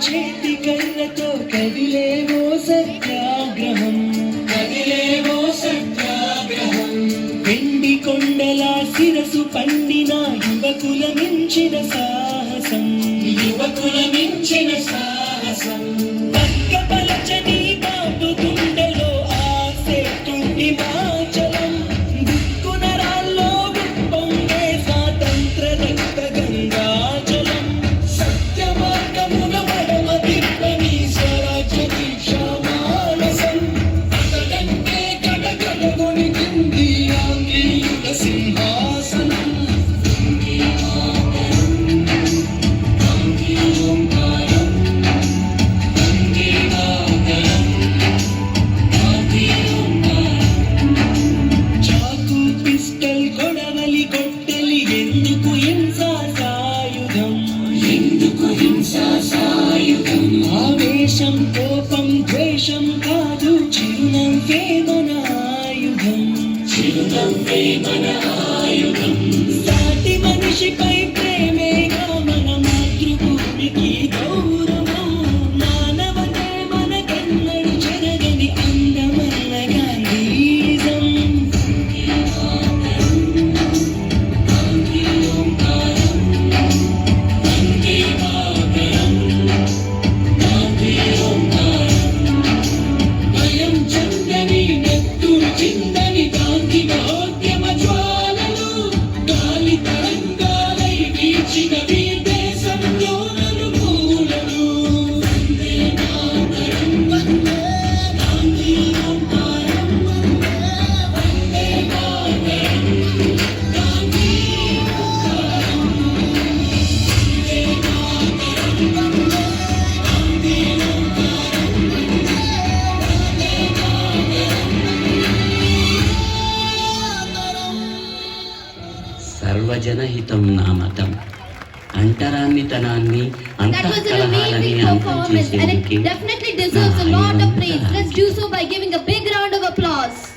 చేతి కళ్ళతో కదిలేవో సత్యాగ్రహం వెండి కొండల శిరసు పండిన యువకుల మించిన సాహసం పక్కపలచని బాబు గుండెలో ఆసే తుండి మాచలం దిక్కున రాల్లో ఉప్పొంగే స్వాతంత్ర రక్త గంగాజలం సత్య మార్గమున మడమ తిప్పని స్వరాజ్య దీక్షా మానసం అతడంటే గడగడగొని కింది ఆంగ్లేయుల సింహాసనం చాకు పిస్టల్ కొడవలి కొట్టెలి ఎందుకు హింసా సాయుధం ఆవేశం కోపం ద్వేషం కాదు చిరునవ్వే మన ఆయుధం సాటి మనిషిపై ప్రేమేగా మన మాతృభూమికి గౌరవం మానవతే మనకెన్నడు చెరగని అందమైన గాంధీజం భయం చెందని నెత్తురు చిందని గాంధీ మహోద్యమ జ్వాలలు గాలి తరంగాలై వీచినవి దేశంలో నలుమూలలు వందే మాతరం వందే గాంధీ ఓంకారం వందే మాతరం గాంధీ ఓంకారం వందే మాతరం గాంధీ ఓంకారం సర్వజనహితం నా మతం అంటరానితనాన్ని That was an అంతఃకలహాలని amazing అంతం performance and it చేసేందుకే definitely deserves a lot of praise. Let's do so by giving a big round of applause.